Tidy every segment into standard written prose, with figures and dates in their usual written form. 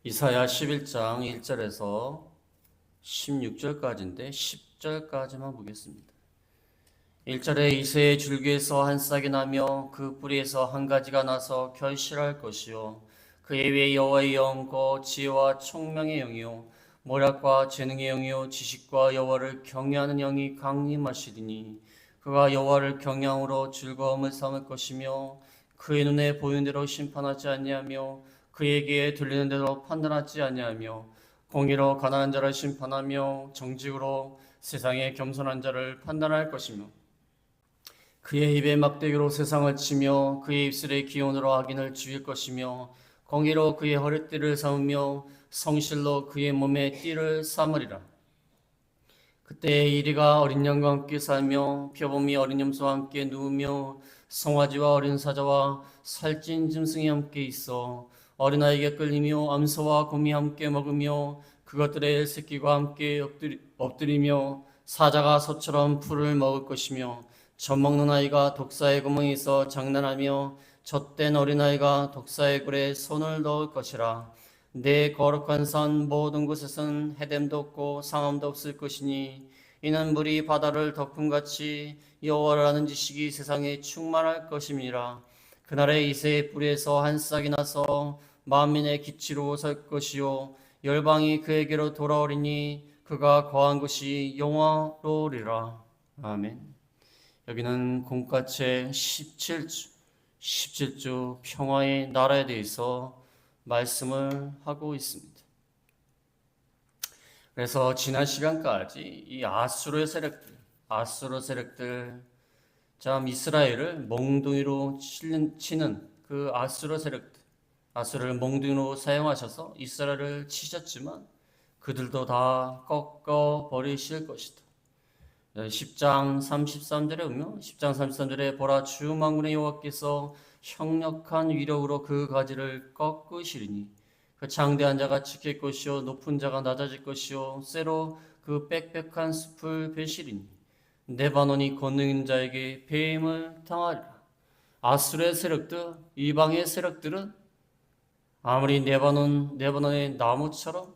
이사야 11장 1절에서 16절까지인데 10절까지만 보겠습니다. 1절에 이새의 줄기에서 한 싹이 나며 그 뿌리에서 한 가지가 나서 결실할 것이요 그의 위에 여호와의 영 곧 지혜와 총명의 영이요 모략과 재능의 영이요 지식과 여호와를 경외하는 영이 강림하시리니 그가 여호와를 경외함으로 즐거움을 삼을 것이며 그의 눈에 보이는 대로 심판하지 아니하며 그에게 들리는 대로 판단하지 아니하며 공의로 가난한 자를 심판하며 정직으로 세상의 겸손한 자를 판단할 것이며 그의 입에 막대기로 세상을 치며 그의 입술에 기온으로 악인을 죽일 것이며 공의로 그의 허리띠를 삼으며 성실로 그의 몸에 띠를 삼으리라. 그때 이리가 어린 양과 함께 살며 표범이 어린 염소와 함께 누우며 송아지와 어린 사자와 살찐 짐승이 함께 있어 어린아이에게 끌리며 암소와 곰이 함께 먹으며 그것들의 새끼가 함께 엎드리며 사자가 소처럼 풀을 먹을 것이며 젖먹는 아이가 독사의 구멍에서 장난하며 젖된 어린아이가 독사의 굴에 손을 넣을 것이라. 내 거룩한 산 모든 곳에선 해됨도 없고 상함도 없을 것이니 이는 물이 바다를 덮음같이 여호와를 아는 지식이 세상에 충만할 것임이라. 그날에 이새의 뿌리에서 한 싹이 나서 만민의 기치로 설 것이요 열방이 그에게로 돌아오리니 그가 거한 곳이 영화로리라. 아멘. 여기는 공과체 17주 평화의 나라에 대해서 말씀을 하고 있습니다. 그래서 지난 시간까지 이 아수르 세력들 참 이스라엘을 몽둥이로 치는 그 아수르를 몽둥이로 사용하셔서 이스라엘을 치셨지만 그들도 다 꺾어 버리실 것이다. 10장 33절에 보면 10장 33절에 보라 주 만군의 여호와께서 형력한 위력으로 그 가지를 꺾으시리니 그 장대한 자가 지킬 것이요 높은 자가 낮아질 것이요 쇠로 그 빽빽한 숲을 베시리니 레바논이 권능 있는 자에게 배임을 당하리라. 아수르의 세력들, 이방의 세력들은 아무리 레바논의 나무처럼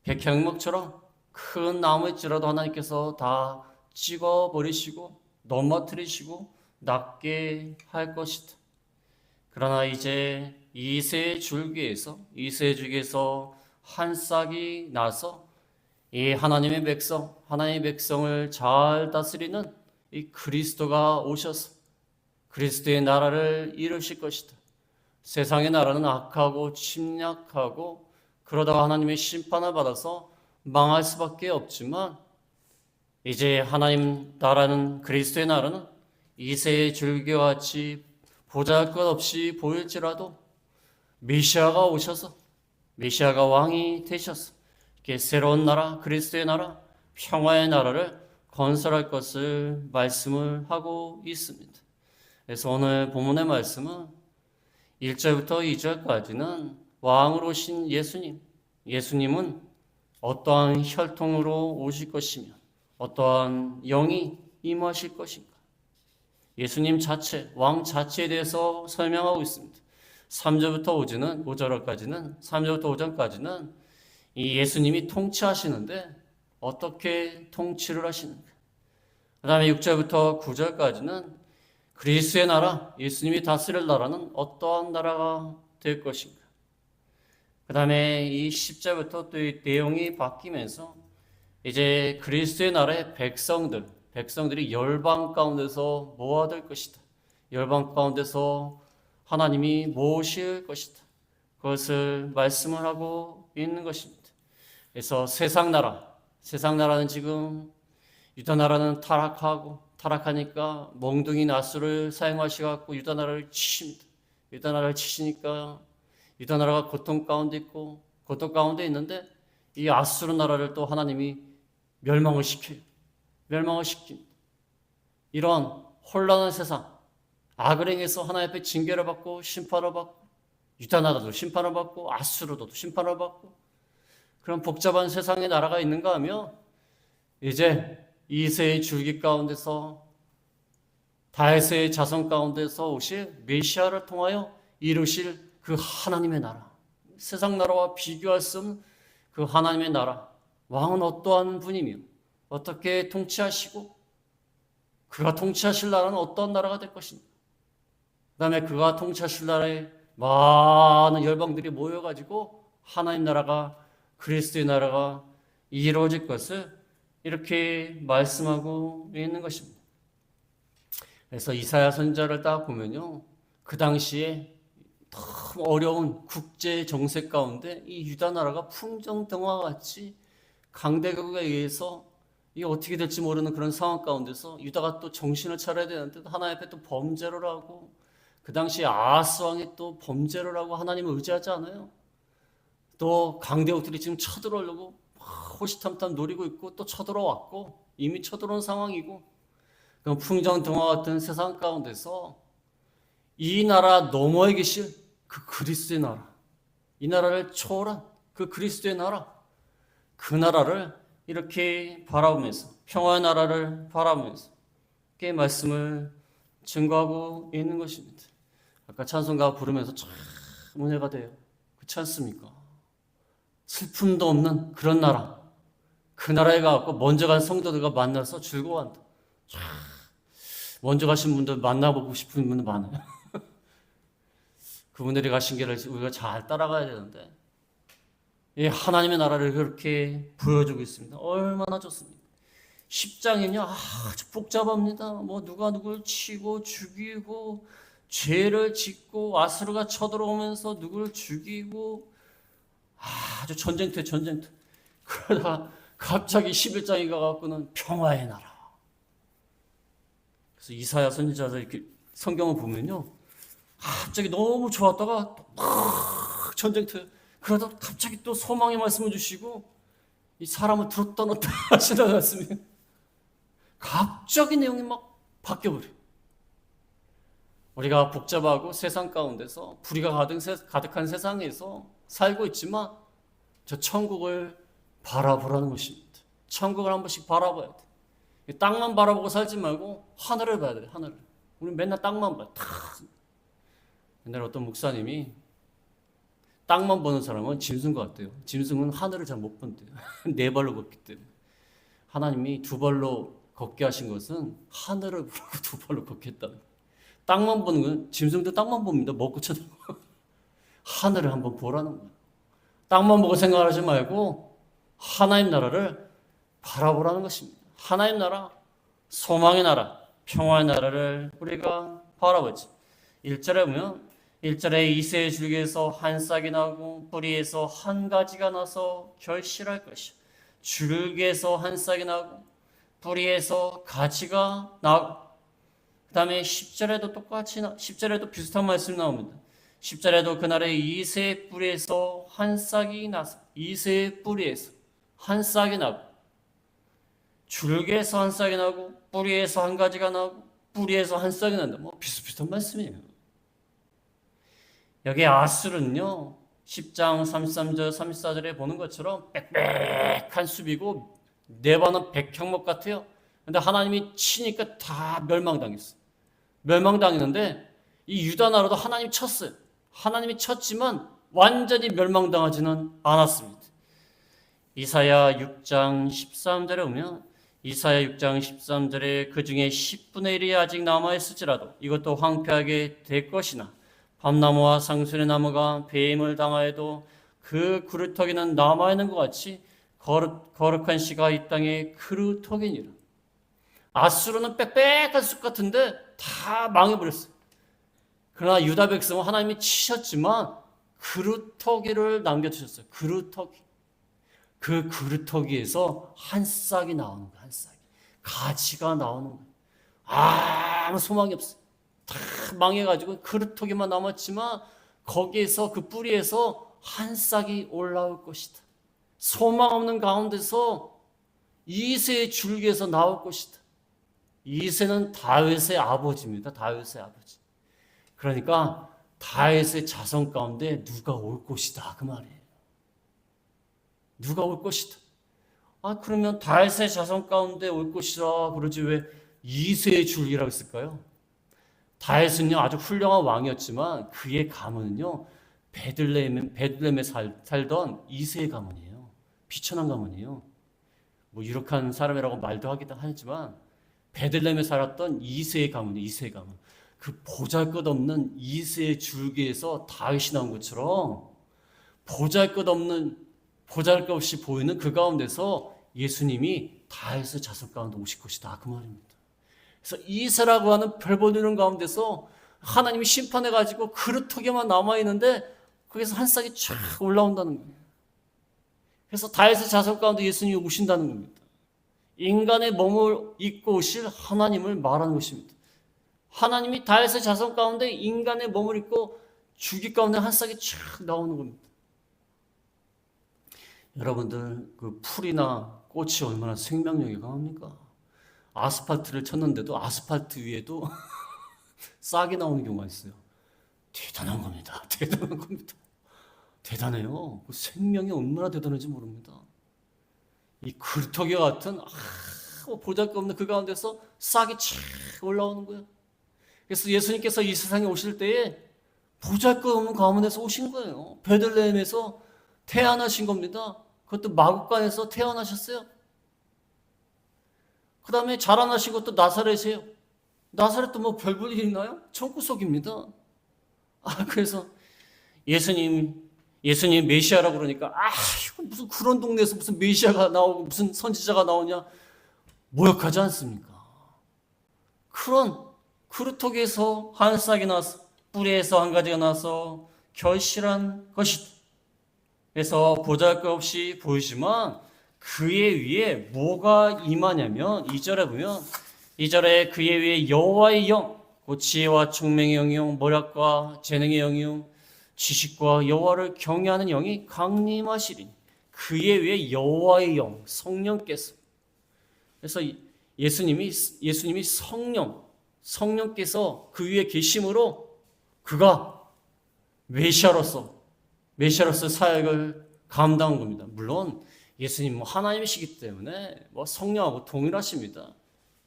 백향목처럼 큰 나무일지라도 하나님께서 다 찍어버리시고 넘어뜨리시고 낫게 할 것이다. 그러나 이제 이새의 줄기에서 한 싹이 나서 이 하나님의 백성을 잘 다스리는 이 그리스도가 오셔서 그리스도의 나라를 이루실 것이다. 세상의 나라는 악하고 침략하고 그러다가 하나님의 심판을 받아서 망할 수밖에 없지만 이제 하나님 나라는 그리스도의 나라는 이새의 줄기와 같이 보잘것없이 보일지라도 메시아가 오셔서 메시아가 왕이 되셔서 이렇게 새로운 나라 그리스도의 나라 평화의 나라를 건설할 것을 말씀을 하고 있습니다. 그래서 오늘 본문의 말씀은 1절부터 2절까지는 왕으로 오신 예수님은 어떠한 혈통으로 오실 것이며 어떠한 영이 임하실 것인가? 예수님 자체, 왕 자체에 대해서 설명하고 있습니다. 3절부터 5절까지는 이 예수님이 통치하시는데 어떻게 통치를 하시는가? 그 다음에 6절부터 9절까지는 그리스도의 나라, 예수님이 다스릴 나라는 어떠한 나라가 될 것인가? 그 다음에 이 10절부터 또 이 내용이 바뀌면서 이제 그리스도의 나라의 백성들이 열방 가운데서 모아될 것이다. 열방 가운데서 하나님이 모으실 것이다. 그것을 말씀을 하고 있는 것입니다. 그래서 세상 나라는 지금 유다 나라는 타락하니까 몽둥이 나수를 사용하셔갖고 유다 나라를 치십니다. 유다 나라를 치시니까 유다 나라가 고통 가운데 있는데 이 아수르 나라를 또 하나님이 멸망을 시킵니다. 이런 혼란한 세상, 악을 행해서 하나님 앞에 징계를 받고 심판을 받고 유다 나라도 심판을 받고 아수르도 심판을 받고 그런 복잡한 세상의 나라가 있는가 하면 이제 이새의 줄기 가운데서 다윗의 자손 가운데서 오실 메시아를 통하여 이루실 그 하나님의 나라, 세상 나라와 비교할 수 없는 그 하나님의 나라, 왕은 어떠한 분이며 어떻게 통치하시고 그가 통치하실 나라는 어떤 나라가 될 것인가. 그 다음에 그가 통치하실 나라에 많은 열방들이 모여가지고 하나님 나라가, 그리스도의 나라가 이루어질 것을 이렇게 말씀하고 있는 것입니다. 그래서 이사야 선지자를 딱 보면요, 그 당시에 너무 어려운 국제 정세 가운데 이 유다 나라가 풍정등화와 같이 강대국에 의해서 이게 어떻게 될지 모르는 그런 상황 가운데서 유다가 또 정신을 차려야 되는데 하나님 앞에 또 범죄를 하고, 그 당시에 아하스 왕이 또 범죄를 하고 하나님을 의지하지 않아요. 또 강대국들이 지금 쳐들어오려고 호시탐탐 노리고 있고 또 쳐들어왔고 이미 쳐들어온 상황이고, 그럼 풍정등화 같은 세상 가운데서 이 나라 너머에 계실 그 그리스도의 나라, 이 나라를 초월한 그 그리스도의 나라, 그 나라를 이렇게 바라보면서, 평화의 나라를 바라보면서 이렇게 말씀을 증거하고 있는 것입니다. 아까 찬송가 부르면서 참 은혜가 돼요. 그렇지 않습니까? 슬픔도 없는 그런 나라, 그 나라에 가고 먼저 간 성도들과 만나서 즐거워한다. 먼저 가신 분들 만나보고 싶은 분들 많아요. 그분들이 가신 길을 우리가 잘 따라가야 되는데, 이 하나님의 나라를 그렇게 보여주고 있습니다. 얼마나 좋습니까? 10장이요 아주 복잡합니다. 뭐 누가 누굴 치고 죽이고 죄를 짓고 아수르가 쳐들어오면서 누굴 죽이고 아주 전쟁터. 그러다가 갑자기 11장에 가갖고는 평화의 나라. 그래서 이사야 선지자가 이렇게 성경을 보면요, 갑자기 너무 좋았다가 막 전쟁터, 그러다 갑자기 또 소망의 말씀을 주시고 이 사람을 들었다 놨다 하시다 같습니다. 갑자기 내용이 막 바뀌어버려요. 우리가 복잡하고 세상 가운데서 불의가 가득한 세상에서 살고 있지만 저 천국을 바라보라는 것입니다. 천국을 한 번씩 바라봐야 돼. 땅만 바라보고 살지 말고 하늘을 봐야 돼. 하늘을. 우리 맨날 땅만 봐요. 옛날에 어떤 목사님이 땅만 보는 사람은 짐승과 같대요. 짐승은 하늘을 잘 못 본대요. 네 발로 걷기 때문에. 하나님이 두 발로 걷게 하신 것은 하늘을 보라고 두 발로 걷게 했다. 땅만 보는 건, 짐승도 땅만 봅니다. 먹고 쳐다보고. 하늘을 한번 보라는 거예요. 땅만 보고 생각하지 말고 하나님 나라를 바라보라는 것입니다. 하나님 나라, 소망의 나라, 평화의 나라를 우리가 바라보지. 1절에 보면 1절에 이새의 줄기에서 한 싹이 나고 뿌리에서 한 가지가 나서 결실할 것이요. 줄기에서 한 싹이 나고 뿌리에서 가지가 나고, 그 다음에 10절에도 똑같이 10절에도 비슷한 말씀이 나옵니다. 10절에도 그날의 이새의 뿌리에서 한 싹이 나서, 이새의 뿌리에서 한 싹이 나고, 줄기에서 한 싹이 나고 뿌리에서 한 가지가 나고 뿌리에서 한 싹이 난다. 뭐 비슷비슷한 말씀이에요. 여기 아술은요 10장 33절 34절에 보는 것처럼 빽빽한 숲이고 네바는 백향목 같아요. 근데 하나님이 치니까 다 멸망당했어요. 멸망당했는데 이 유다 나라도 하나님이 쳤어요. 하나님이 쳤지만 완전히 멸망당하지는 않았습니다. 이사야 6장 13절에 보면, 이사야 6장 13절에 그 중에 10분의 1이 아직 남아있을지라도 이것도 황폐하게 될 것이나 밤나무와 상수리 나무가 배임을 당하여도 그 그루터기는 남아있는 것 같이 거룩한 씨가 이 땅에 그루터기니라. 아수르는 빽빽한 숲 같은데 다 망해버렸어요. 그러나 유다 백성은 하나님이 치셨지만 그루터기를 남겨주셨어요. 그루터기. 그 그루터기에서 한 싹이 나오는 거예요. 한 싹이. 가지가 나오는 거예요. 아무 소망이 없어요. 다 망해가지고 그루터기만 남았지만 거기에서, 그 뿌리에서 한 싹이 올라올 것이다. 소망 없는 가운데서 이새의 줄기에서 나올 것이다. 이새는 다윗의 아버지입니다. 다윗의 아버지. 그러니까 다윗의 자손 가운데 누가 올 것이다, 그 말이에요. 누가 올 것이다. 그러면 다윗의 자손 가운데 올 것이라 그러지 왜 이새의 줄기라고 했을까요? 다윗은요 아주 훌륭한 왕이었지만 그의 가문은요 베들레헴에 살던 이세의 가문이에요. 비천한 가문이에요. 뭐 유력한 사람이라고 말도 하기도 하지만 베들레헴에 살았던 이세의 가문이에요. 이세의 가문. 그 보잘것없는 이세의 줄기에서 다윗이 나온 것처럼 보잘것없이 보이는 그 가운데서 예수님이 다윗의 자손 가운데 오실 것이다. 그 말입니다. 그래서 이세라고 하는 별보이는 가운데서 하나님이 심판해가지고 그릇하게만 남아있는데 거기서 한 싹이 쫙 올라온다는 거예요. 그래서 다윗의 자손 가운데 예수님이 오신다는 겁니다. 인간의 몸을 입고 오실 하나님을 말하는 것입니다. 하나님이 다윗의 자손 가운데 인간의 몸을 입고 줄기 가운데 한 싹이 쫙 나오는 겁니다. 여러분들 그 풀이나 꽃이 얼마나 생명력이 강합니까? 아스팔트를 쳤는데도 아스팔트 위에도 싹이 나오는 경우가 있어요. 대단한 겁니다. 대단한 겁니다. 대단해요. 그 생명이 얼마나 대단한지 모릅니다. 이 굴토개 같은 보잘것없는 그 가운데서 싹이 쫙 올라오는 거예요. 그래서 예수님께서 이 세상에 오실 때에 보잘것없는 가문에서 오신 거예요. 베들레헴에서 태어나신 겁니다. 그것도 마구간에서 태어나셨어요. 그 다음에 자라나신 것도 나사렛이에요. 나사렛도 뭐 별 볼 일 있나요? 천구석입니다. 그래서 예수님 메시아라고 그러니까 이거 무슨 그런 동네에서 무슨 메시아가 나오고 무슨 선지자가 나오냐 모욕하지 않습니까? 그런 그루터기에서 한 싹이 나서 뿌리에서 한 가지가 나서 결실한 것이다. 그래서 보잘것없이 보이지만 그의 위에 뭐가 임하냐면 2절에 보면 2절에 그의 위에 여호와의 영 곧 지혜와 총명의 영이요 모략과 재능의 영이요 지식과 여호와를 경외하는 영이 강림하시리니 그의 위에 여호와의 영 성령께서 그래서 예수님이 성령께서 그 위에 계심으로 그가 메시아로서 사역을 감당한 겁니다. 물론 예수님 하나님이시기 때문에 성령하고 동일하십니다.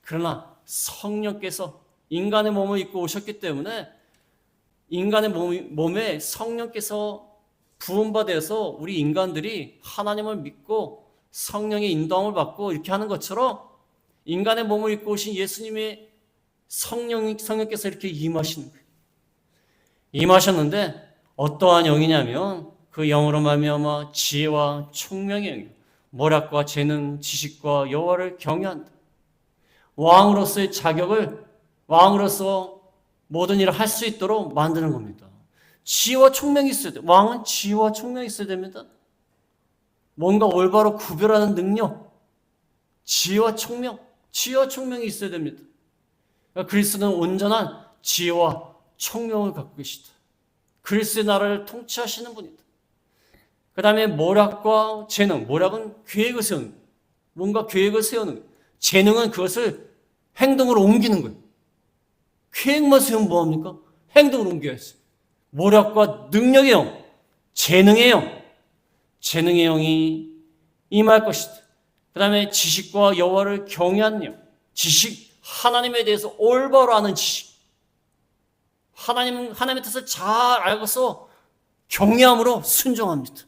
그러나 성령께서 인간의 몸을 입고 오셨기 때문에 인간의 몸에 성령께서 부음받아서 우리 인간들이 하나님을 믿고 성령의 인도함을 받고 이렇게 하는 것처럼 인간의 몸을 입고 오신 예수님의 성령께서 이렇게 임하시는 거예요. 임하셨는데 어떠한 영이냐면 그 영으로 말미암아 지혜와 총명의 영이요 모략과 재능, 지식과 여호와를 경외한다. 왕으로서의 자격을 왕으로서 모든 일을 할 수 있도록 만드는 겁니다. 지혜와 총명이 있어야 돼요. 왕은 지혜와 총명이 있어야 됩니다. 뭔가 올바로 구별하는 능력, 지혜와 총명이 있어야 됩니다. 그리스도는 온전한 지혜와 총명을 갖고 계시다. 그리스도의 나라를 통치하시는 분이다. 그 다음에 모략과 재능, 모략은 계획을 세우는 거예요. 뭔가 계획을 세우는 거예요. 재능은 그것을 행동으로 옮기는 거예요. 계획만 세우면 뭐합니까? 행동으로 옮겨야지. 모략과 능력의 영, 재능의 영이 임할 것이다. 그 다음에 지식과 여호와를 경외하는 영, 지식, 하나님에 대해서 올바로 아는 지식. 하나님의 뜻을 잘 알고서 경외함으로 순종합니다.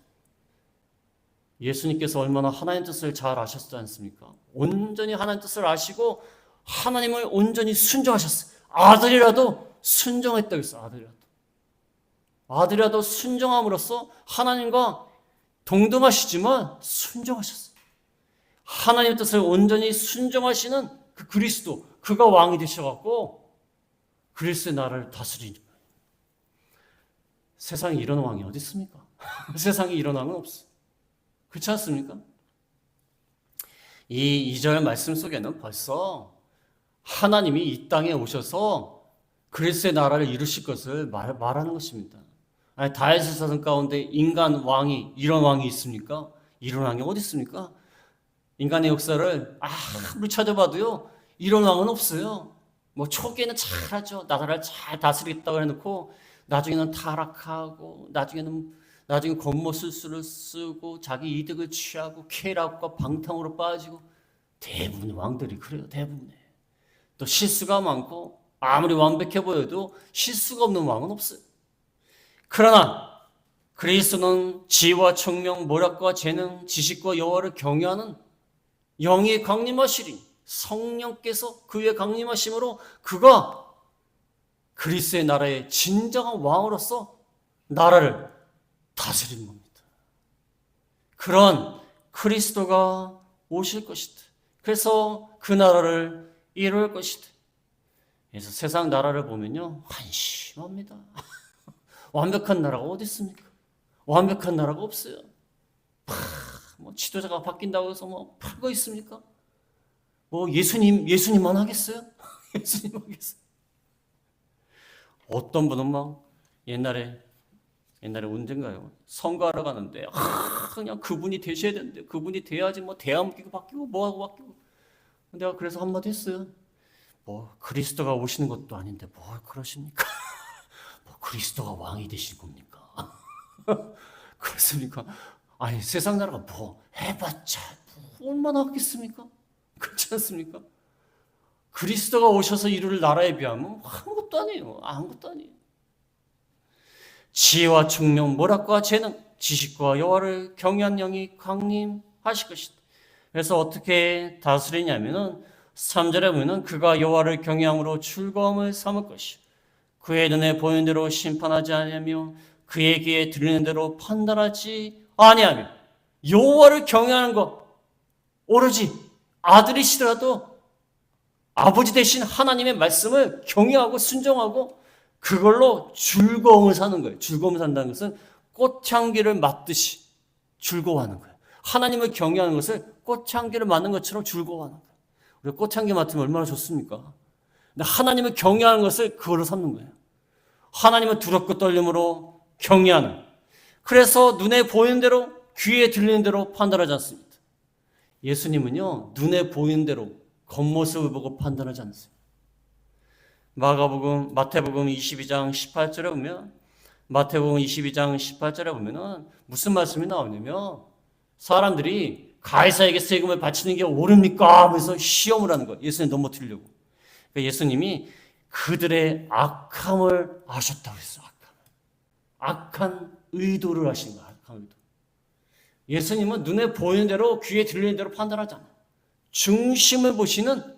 예수님께서 얼마나 하나님 뜻을 잘 아셨지 않습니까? 온전히 하나님 뜻을 아시고 하나님을 온전히 순종하셨어요. 아들이라도 순종했다고 했어요. 아들이라도 순종함으로써 하나님과 동등하시지만 순종하셨어요. 하나님의 뜻을 온전히 순종하시는 그 그리스도, 그가 왕이 되셔갖고 그리스도의 나라를 다스리는 거예요. 세상에 이런 왕이 어디 있습니까? 세상에 이런 왕은 없어요. 그렇지 않습니까? 이 2절 말씀 속에는 벌써 하나님이 이 땅에 오셔서 그리스도의 나라를 이루실 것을 말하는 것입니다. 아니, 다윗의 자손 가운데 인간 왕이, 이런 왕이 있습니까? 이런 왕이 어디 있습니까? 인간의 역사를 아무리 찾아봐도요, 이런 왕은 없어요. 뭐 초기에는 잘하죠. 나라를 잘 다스리겠다고 해놓고 나중에는 타락하고 나중에 권모술수를 쓰고 자기 이득을 취하고 쾌락과 방탕으로 빠지고 대부분의 왕들이 그래요. 대부분의. 또 실수가 많고 아무리 완벽해 보여도 실수가 없는 왕은 없어요. 그러나 그리스도는 지혜와 총명, 모략과 재능, 지식과 여호와를 경외하는 영이 강림하시리니 성령께서 그 위에 강림하심으로 그가 그리스도의 나라의 진정한 왕으로서 나라를 다스리는 겁니다. 그런 그리스도가 오실 것이다. 그래서 그 나라를 이룰 것이다. 그래서 세상 나라를 보면요, 한심합니다. 완벽한 나라가 어디 있습니까? 완벽한 나라가 없어요. 뭐 지도자가 바뀐다고 해서 뭐 풀거 있습니까? 뭐 예수님만 하겠어요? 예수님 하겠어요? 어떤 분은 막 옛날에 언젠가요? 선거하러 가는데 그냥 그분이 되셔야 되는데 그분이 돼야지 뭐 대한민국이 바뀌고 뭐하고 바뀌고. 내가 그래서 한마디 했어요. 뭐 그리스도가 오시는 것도 아닌데 뭘 그러십니까? 뭐 그리스도가 왕이 되실 겁니까? 그렇습니까? 아니 세상 나라가 뭐 해봤자 뭐 얼마나 하겠습니까? 그렇지 않습니까? 그리스도가 오셔서 이룰 나라에 비하면 아무것도 아니에요. 아무것도 아니에요. 지혜와 총명, 모략과 재능, 지식과 여호와를 경외한 영이 강림하실 것이다. 그래서 어떻게 다스리냐면은 3절에 보면은 그가 여호와를 경외함으로 즐거움을 삼을 것이요 그의 눈에 보이는 대로 심판하지 아니하며 그의 귀에 들리는 대로 판단하지 아니하며. 여호와를 경외하는 것, 오로지 아들이시더라도 아버지 되신 하나님의 말씀을 경외하고 순종하고 그걸로 즐거움을 사는 거예요. 즐거움을 산다는 것은 꽃향기를 맡듯이 즐거워하는 거예요. 하나님을 경외하는 것을 꽃향기를 맡는 것처럼 즐거워하는 거예요. 우리가 꽃향기 맡으면 얼마나 좋습니까? 근데 하나님을 경외하는 것을 그걸로 삼는 거예요. 하나님을 두렵고 떨림으로 경외하는. 그래서 눈에 보이는 대로 귀에 들리는 대로 판단하지 않습니다. 예수님은요, 눈에 보이는 대로 겉모습을 보고 판단하지 않습니다. 마태복음 22장 18절에 보면, 마태복음 22장 18절에 보면은 무슨 말씀이 나오냐면, 사람들이 가이사에게 세금을 바치는 게 옳습니까? 하면서 시험을 하는 거예요. 예수님 넘어뜨리려고. 그러니까 예수님이 그들의 악함을 아셨다고 했어요. 악한 의도를 하신 거예요. 악한 의도. 예수님은 눈에 보이는 대로 귀에 들리는 대로 판단하지 않아요. 중심을 보시는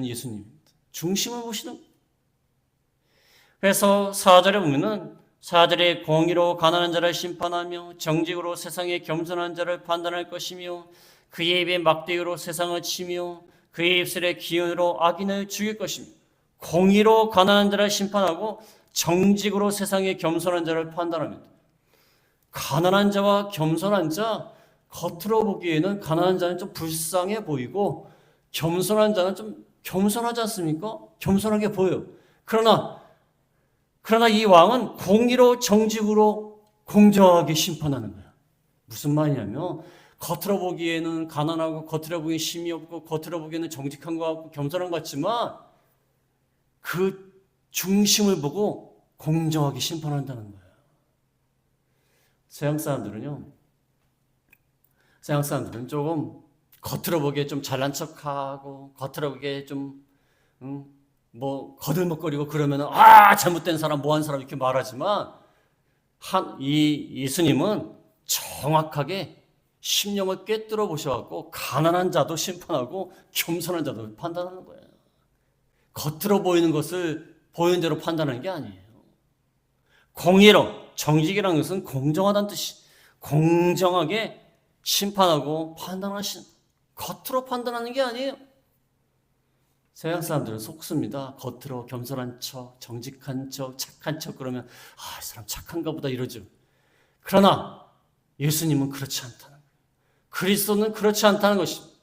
예수님입니다. 중심을 보시는. 그래서 4절에 보면은 4절에 공의로 가난한 자를 심판하며 정직으로 세상에 겸손한 자를 판단할 것이며 그의 입에 막대기로 세상을 치며 그의 입술의 기운으로 악인을 죽일 것이며. 공의로 가난한 자를 심판하고 정직으로 세상에 겸손한 자를 판단합니다. 가난한 자와 겸손한 자, 겉으로 보기에는 가난한 자는 좀 불쌍해 보이고 겸손한 자는 좀 겸손하지 않습니까? 겸손하게 보여요. 그러나 이 왕은 공의로 정직으로 공정하게 심판하는 거예요. 무슨 말이냐면 겉으로 보기에는 가난하고 겉으로 보기에는 힘이 없고 겉으로 보기에는 정직한 것 같고 겸손한 것 같지만 그 중심을 보고 공정하게 심판한다는 거예요. 서양 사람들은 조금 겉으로 보기에 좀 잘난 척하고 겉으로 보기에 좀 뭐 거들먹거리고 그러면은 잘못된 사람, 뭐한 사람 이렇게 말하지만 이 예수님은 정확하게 심령을 꿰뚫어 보셔갖고 가난한 자도 심판하고 겸손한 자도 판단하는 거예요. 겉으로 보이는 것을 보이는 대로 판단하는 게 아니에요. 공의로, 정직이라는 것은 공정하다는 뜻이 공정하게 심판하고 판단하시는, 겉으로 판단하는 게 아니에요. 서양 사람들은 속습니다. 겉으로 겸손한 척, 정직한 척, 착한 척 그러면 이 사람 착한가 보다 이러죠. 그러나 예수님은 그렇지 않다는 거예요. 그리스도는 그렇지 않다는 것입니다.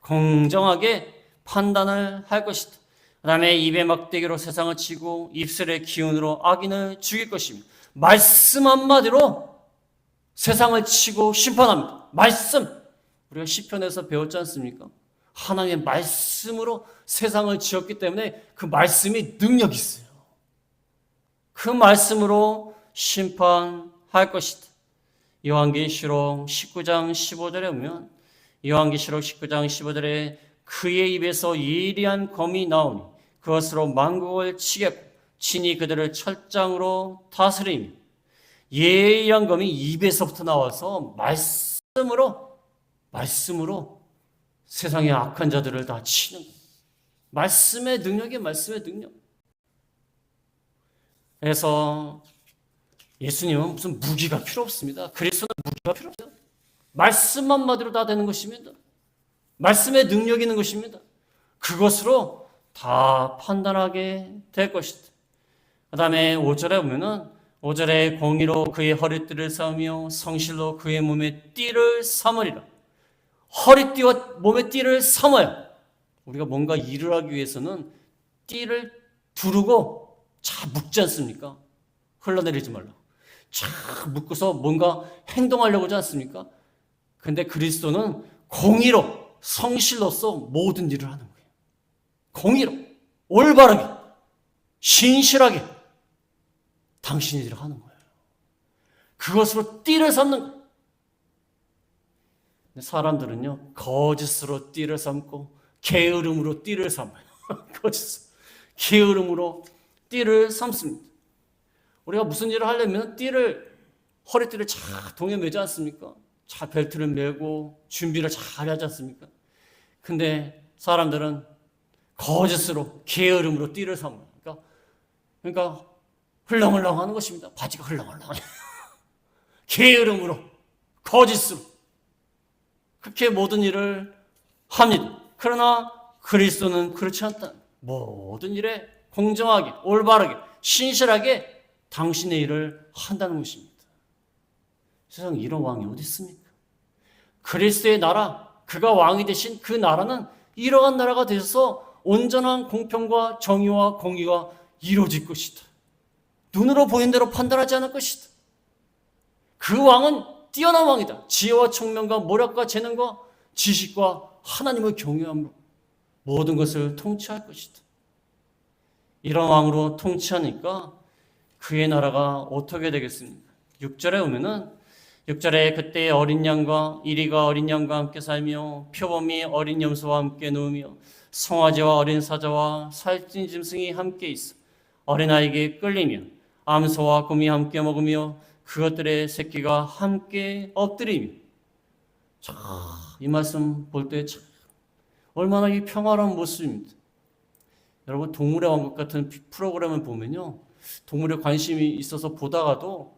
공정하게 판단을 할 것이다. 그 다음에 입에 막대기로 세상을 치고 입술의 기운으로 악인을 죽일 것입니다. 말씀 한마디로 세상을 치고 심판합니다. 말씀. 우리가 시편에서 배웠지 않습니까? 하나님의 말씀으로 세상을 지었기 때문에 그 말씀이 능력이 있어요. 그 말씀으로 심판할 것이다. 요한계시록 19장 15절에 보면 요한계시록 19장 15절에 그의 입에서 예리한 검이 나오니 그것으로 만국을 치겠고 친히 그들을 철장으로 다스리니 예의한 검이 입에서부터 나와서 말씀으로 세상의 악한 자들을 다 치는 거예요. 말씀의 능력이 말씀의 능력. 그래서 예수님은 무슨 무기가 필요 없습니다. 그리스도는 무기가 필요 없어요. 말씀 한마디로 다 되는 것입니다. 말씀의 능력이 있는 것입니다. 그것으로 다 판단하게 될 것이다. 그 다음에 5절에 보면은 5절에 공의로 그의 허리띠를 삼으며 성실로 그의 몸에 띠를 삼으리라. 허리띠와 몸에 띠를 삼아요. 우리가 뭔가 일을 하기 위해서는 띠를 두르고 자 묶지 않습니까? 흘러내리지 말라. 쫙 묶어서 뭔가 행동하려고 하지 않습니까? 근데 그리스도는 공의로 성실로서 모든 일을 하는 거예요. 공의로 올바르게 신실하게 당신의 일을 하는 거예요. 그것으로 띠를 삼는 거예요. 사람들은요 거짓으로 띠를 삼고 게으름으로 띠를 삼아요. 거짓으로 게으름으로 띠를 삼습니다. 우리가 무슨 일을 하려면 허리띠를 잘 동에 매지 않습니까? 잘 벨트를 매고 준비를 잘 하지 않습니까? 근데 사람들은 거짓으로 게으름으로 띠를 삼아요. 그러니까 흘렁흘렁 하는 것입니다. 바지가 흘렁흘렁. 게으름으로 거짓으로 그렇게 모든 일을 합니다. 그러나 그리스도는 그렇지 않다. 모든 일에 공정하게 올바르게 신실하게 당신의 일을 한다는 것입니다. 세상에 이런 왕이 어디 있습니까? 그리스도의 나라, 그가 왕이 되신 그 나라는 이러한 나라가 되어서 온전한 공평과 정의와 공의가 이루어질 것이다. 눈으로 보이는 대로 판단하지 않을 것이다. 그 왕은 뛰어난 왕이다. 지혜와 총명과 모략과 재능과 지식과 하나님의 경외함으로 모든 것을 통치할 것이다. 이런 왕으로 통치하니까 그의 나라가 어떻게 되겠습니까? 6절에 오면은 6절에 그때 어린 양과 이리가 어린 양과 함께 살며 표범이 어린 염소와 함께 누우며 송아지와 어린 사자와 살찐 짐승이 함께 있어 어린아이에게 끌리며 암소와 곰이 함께 먹으며 그것들의 새끼가 함께 엎드리며. 자, 이 말씀 볼 때 참 얼마나 이 평화로운 모습입니다. 여러분 동물의 왕국 같은 프로그램을 보면요 동물에 관심이 있어서 보다가도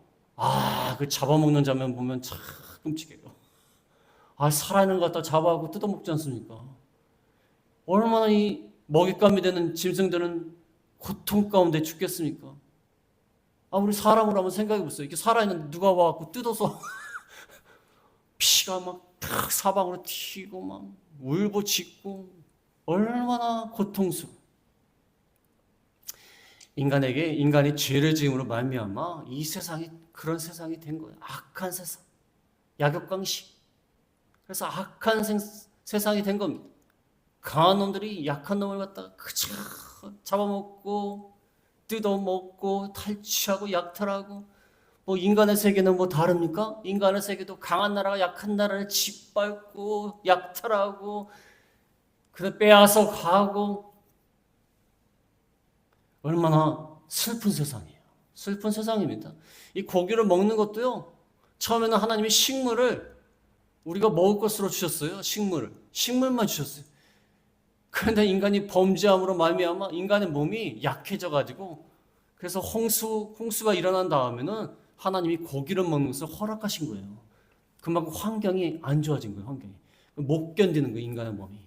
그 잡아먹는 장면 보면 참 끔찍해요. 살아있는 것 갖다 잡아가고 뜯어먹지 않습니까? 얼마나 이 먹잇감이 되는 짐승들은 고통 가운데 죽겠습니까? 우리 사람으로 한번 생각해 보세요. 이렇게 살아있는 누가 와갖고 뜯어서 피가 막 사방으로 튀고 막 울부짖고 얼마나 고통스러워. 인간이 죄를 지음으로 말미암아 이 세상이 그런 세상이 된 거예요. 악한 세상, 약육강식. 그래서 악한 세상이 된 겁니다. 강한 놈들이 약한 놈을 갖다가 그저 잡아먹고 뜯어먹고 탈취하고 약탈하고. 인간의 세계는 다릅니까? 인간의 세계도 강한 나라가 약한 나라를 짓밟고 약탈하고 그래 빼앗아 가고. 얼마나 슬픈 세상이에요. 슬픈 세상입니다. 이 고기를 먹는 것도요 처음에는 하나님이 식물을 우리가 먹을 것으로 주셨어요. 식물만 주셨어요. 그런데 인간이 범죄함으로 말미암아 인간의 몸이 약해져 가지고 그래서 홍수가 일어난 다음에는 하나님이 고기를 먹는 것을 허락하신 거예요. 그만큼 환경이 안 좋아진 거예요. 환경이 못 견디는 거예요. 인간의 몸이.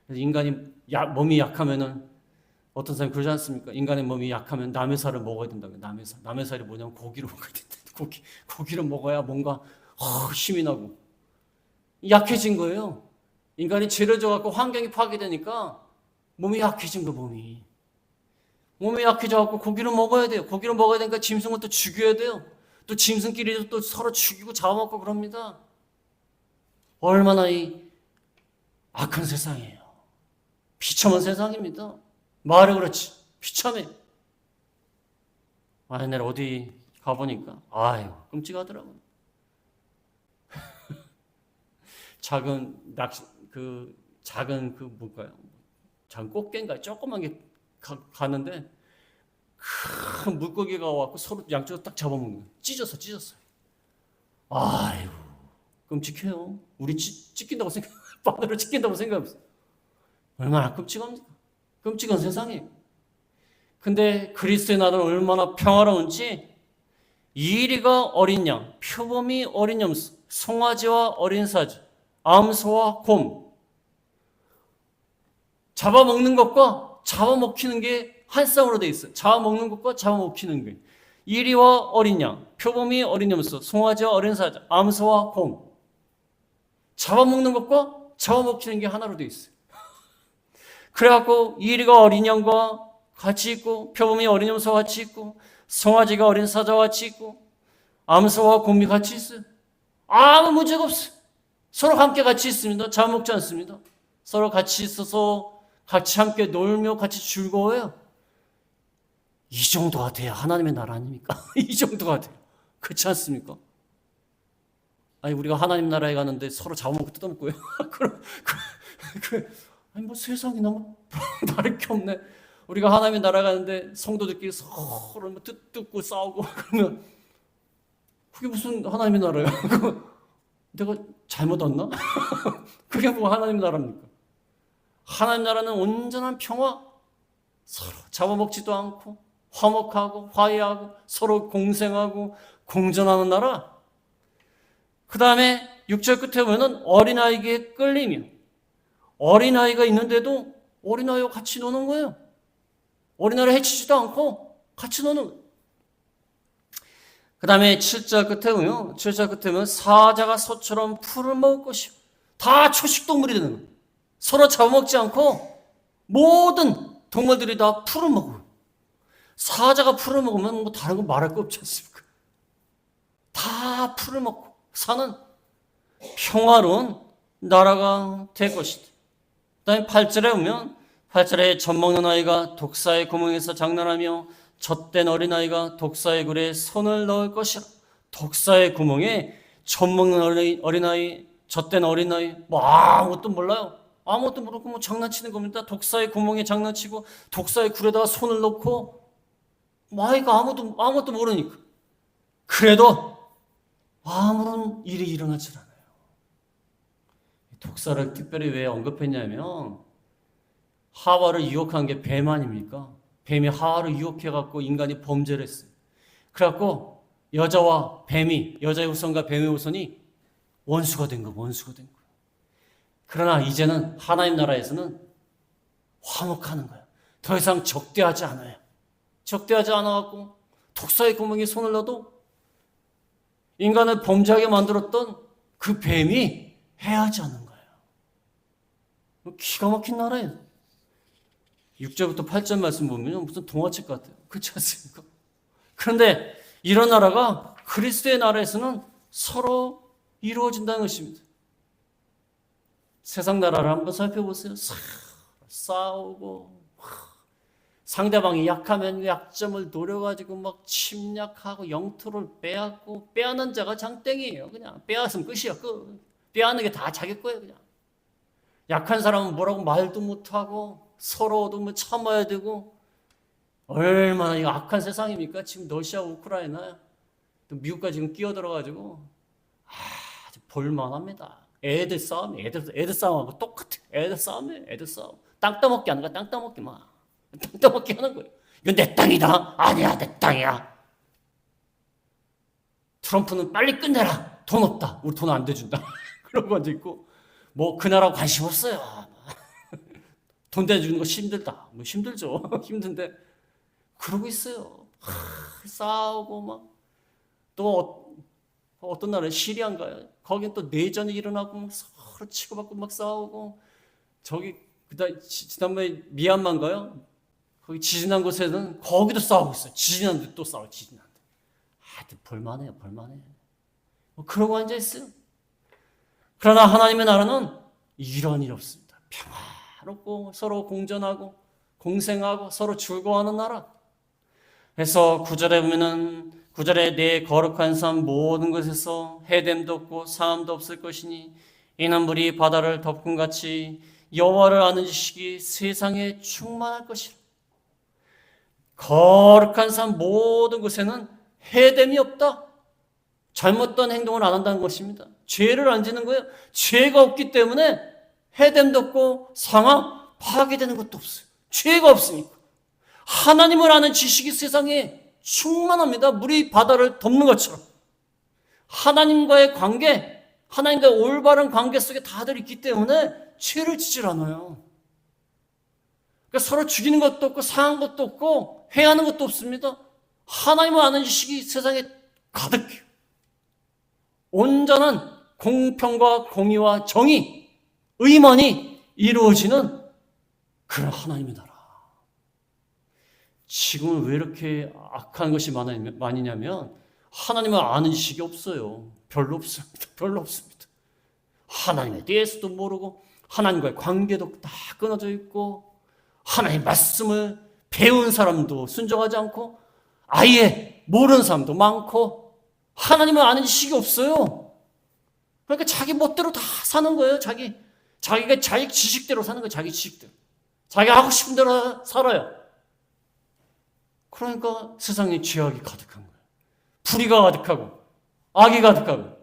그래서 인간이 몸이 약하면은 어떤 사람이 그러지 않습니까? 인간의 몸이 약하면 남의 살을 먹어야 된다고요. 남의 살이 뭐냐면 고기를 먹어야 된다. 고기를 먹어야 뭔가 힘이 나고 약해진 거예요. 인간이 죄를 져갖고 환경이 파괴되니까 몸이 약해진 거 몸이 약해져갖고 고기를 먹어야 돼요. 고기를 먹어야 되니까 짐승을 또 죽여야 돼요. 또 짐승끼리도 또 서로 죽이고 잡아먹고 그럽니다. 얼마나 이 악한 세상이에요. 비참한 세상입니다. 말이 그렇지 비참해. 내가 어디 가보니까 끔찍하더라고요. 작은 작은 꽃게인가 조그만 게 가는데 큰 물고기가 와서 서로 양쪽으로 딱 잡아먹는 거예요. 찢었어요. 아이고, 끔찍해요. 우리 찢긴다고 생각, 바다를 찢긴다고 생각해보세요. 얼마나 끔찍합니까? 끔찍한 세상이에요. 근데 그리스도의 나라는 얼마나 평화로운지, 이리가 어린 양, 표범이 어린 염소, 송아지와 어린 사자, 암소와 곰, 잡아먹는 것과 잡아먹히는 게 한 쌍으로 돼 있어요. 잡아먹는 것과 잡아먹히는 게. 이리와 어린 양, 표범이 어린 염소, 송아지와 어린 사자, 암소와 곰. 잡아먹는 것과 잡아먹히는 게 하나로 돼 있어요. 그래갖고 이리가 어린 양과 같이 있고, 표범이 어린 염소와 같이 있고, 송아지가 어린 사자와 같이 있고, 암소와 곰이 같이 있어요. 아무 문제가 없어요. 서로 함께 같이 있습니다. 잡아먹지 않습니다. 서로 같이 있어서 같이 함께 놀며 같이 즐거워요. 이 정도가 돼야 하나님의 나라 아닙니까? 이 정도가 돼요. 그렇지 않습니까? 아니, 우리가 하나님 나라에 가는데 서로 잡아먹고 뜯어먹고요. 아니, 뭐 세상이 너무 다를 게 없네. 우리가 하나님의 나라 가는데 성도들끼리 서로 뭐 뜯고 싸우고 그러면 그게 무슨 하나님의 나라예요? 내가 잘못 왔나? 그게 뭐 하나님의 나라입니까? 하나님 나라는 온전한 평화, 서로 잡아먹지도 않고 화목하고 화해하고 서로 공생하고 공존하는 나라. 그 다음에 6절 끝에 보면 어린아이에게 끌리며, 어린아이가 있는데도 어린아이와 같이 노는 거예요. 어린아이를 해치지도 않고 같이 노는 거예요. 그 다음에 7절 끝에 보면, 7절 끝에 보면 사자가 소처럼 풀을 먹을 것이요. 다 초식동물이 되는 거예요. 서로 잡아먹지 않고 모든 동물들이 다 풀을 먹어요. 사자가 풀을 먹으면 뭐 다른 거 말할 거 없지 않습니까? 다 풀을 먹고 사는 평화로운 나라가 될 것이다. 그 다음에 8절에 보면, 8절에 젖먹는 아이가 독사의 구멍에서 장난하며 젖된 어린아이가 독사의 굴에 손을 넣을 것이라. 독사의 구멍에 젖먹는 어린아이, 젖된 어린아이, 뭐 아무것도 몰라요. 아무것도 모르고 뭐 장난치는 겁니다. 독사의 구멍에 장난치고 독사의 굴에다가 손을 넣고, 아이가 아무것도 모르니까. 그래도 아무런 일이 일어나질 않아요. 독사를 특별히 왜 언급했냐면, 하와를 유혹한 게 뱀 아닙니까? 뱀이 하와를 유혹해갖고 인간이 범죄를 했어요. 그래갖고 여자와 뱀이, 여자의 후손과 뱀의 후손이 원수가 된 거예요. 그러나 이제는 하나님 나라에서는 화목하는 거예요. 더 이상 적대하지 않아요. 적대하지 않아갖고 독사의 구멍에 손을 넣어도 인간을 범죄하게 만들었던 그 뱀이 해하지 않는 거예요. 기가 막힌 나라예요. 6절부터 8절 말씀 보면 무슨 동화책 같아요. 그렇지 않습니까? 그런데 이런 나라가 그리스도의 나라에서는 서로 이루어진다는 것입니다. 세상 나라를 한번 살펴보세요. 싸우고 상대방이 약하면 약점을 노려가지고 막 침략하고 영토를 빼앗고, 빼앗는 자가 장땡이에요. 그냥 빼앗으면 끝이야. 끝. 빼앗는 게 다 자기 거예요. 그냥 약한 사람은 뭐라고 말도 못하고 서로도 뭐 참아야 되고, 얼마나 이 악한 세상입니까? 지금 러시아 우크라이나 또 미국까지 지금 끼어들어가지고 아주 볼만합니다. 애들 싸움하고 똑같아. 애들 싸움. 땅 따먹기 하는 거야. 땅 따먹기 하는 거예요. 이건 내 땅이다. 아니야, 내 땅이야. 트럼프는 빨리 끝내라. 돈 없다. 우리 돈 안 대준다. 그런 거 앉아 있고, 뭐 그 나라 관심 없어요. 돈 대주는 거 힘들다. 뭐 힘들죠. 힘든데 그러고 있어요. 싸우고 막, 또 어떤 나라에 시리아인가요? 거긴 또 내전이 일어나고 막 서로 치고받고 막 싸우고, 저기 그다음 지난번에 미얀마인가요? 거기 지진난 곳에는 거기도 싸우고 있어요. 지진난데 또 싸워. 지진난데. 볼만해요. 뭐 그러고 앉아 있어요. 그러나 하나님의 나라는 이런 일이 없습니다. 평화롭고 서로 공존하고 공생하고 서로 즐거워하는 나라. 그래서 9절에 보면은, 9절에 내 거룩한 삶 모든 것에서 해됨도 없고 사함도 없을 것이니 이는 물이 바다를 덮음 같이 여호와를 아는 지식이 세상에 충만할 것이라. 거룩한 삶 모든 곳에는 해됨이 없다. 잘못된 행동을 안 한다는 것입니다. 죄를 안 지는 거예요. 죄가 없기 때문에 해됨도 없고 상황 파괴되는 것도 없어요. 죄가 없으니까. 하나님을 아는 지식이 세상에 충만합니다. 물이 바다를 덮는 것처럼. 하나님과의 관계, 하나님과의 올바른 관계 속에 다들 있기 때문에 죄를 지질 않아요. 그러니까 서로 죽이는 것도 없고 상한 것도 없고 해하는 것도 없습니다. 하나님을 아는 지식이 세상에 가득해요. 온전한 공평과 공의와 정의, 의만이 이루어지는 그런 하나님의 나라. 지금은 왜 이렇게 악한 것이 많으냐면 하나님을 아는 지식이 없어요. 별로 없습니다. 별로 없습니다. 하나님에 대해서도 모르고 하나님과의 관계도 다 끊어져 있고 하나님의 말씀을 배운 사람도 순종하지 않고 아예 모르는 사람도 많고 하나님을 아는 지식이 없어요. 그러니까 자기 멋대로 다 사는 거예요. 자기가 자기 지식대로 사는 거예요. 자기 지식대로. 자기가 하고 싶은 대로 살아요. 그러니까 세상에 죄악이 가득한 거예요. 불의가 가득하고 악이 가득하고.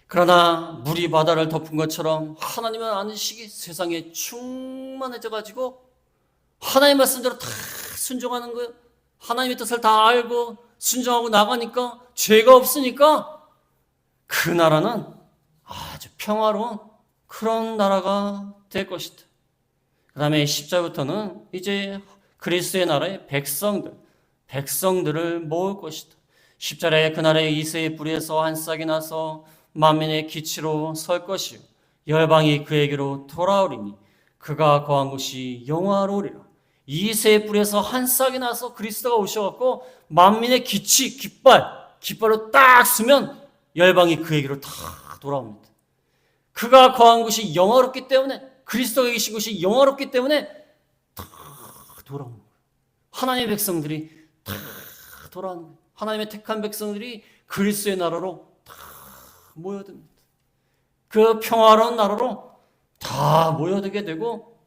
그러나 물이 바다를 덮은 것처럼 하나님을 아는 지식이 세상에 충만해져가지고 하나님의 말씀대로 다 순종하는 거예요. 하나님의 뜻을 다 알고 순종하고 나가니까 죄가 없으니까 그 나라는 아주 평화로운 그런 나라가 될 것이다. 그 다음에 10절부터는 이제 그리스도의 나라의 백성들을 모을 것이다. 10절에 그날의 이새의 뿌리에서 한 싹이 나서 만민의 기치로 설 것이요 열방이 그에게로 돌아오리니 그가 거한 곳이 영화로우리라. 이새의 뿌리에서 한 싹이 나서 그리스도가 오셔갖고 만민의 기치, 깃발로 딱 쓰면 열방이 그에게로 다 돌아옵니다. 그가 거한 곳이 영화롭기 때문에 그리스도가 계신 곳이 영화롭기 때문에 다 돌아오는 거예요. 하나님의 백성들이 다 돌아오는 거예요. 하나님의 택한 백성들이 그리스도의 나라로 다 모여듭니다. 그 평화로운 나라로 다 모여들게 되고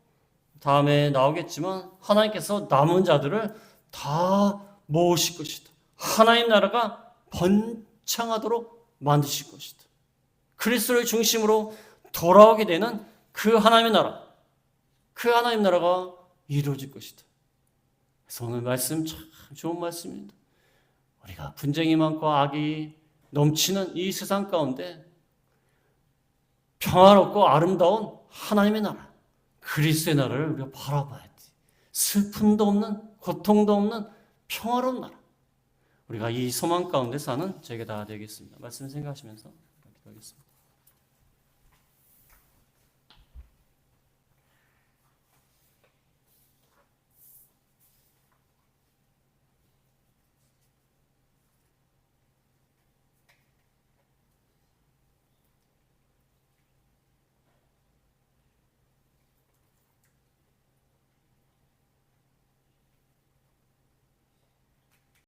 다음에 나오겠지만 하나님께서 남은 자들을 다 모으실 것이다. 하나님 나라가 번창하도록 만드실 것이다. 그리스도를 중심으로 돌아오게 되는 그 하나님의 나라, 그 하나님 나라가 이루어질 것이다. 그래서 오늘 말씀 참 좋은 말씀입니다. 우리가 분쟁이 많고 악이 넘치는 이 세상 가운데 평화롭고 아름다운 하나님의 나라, 그리스도의 나라를 우리가 바라봐야 돼. 슬픔도 없는, 고통도 없는 평화로운 나라. 우리가 이 소망 가운데 사는 저희가 다 되겠습니다. 말씀 생각하시면서 기도하겠습니다.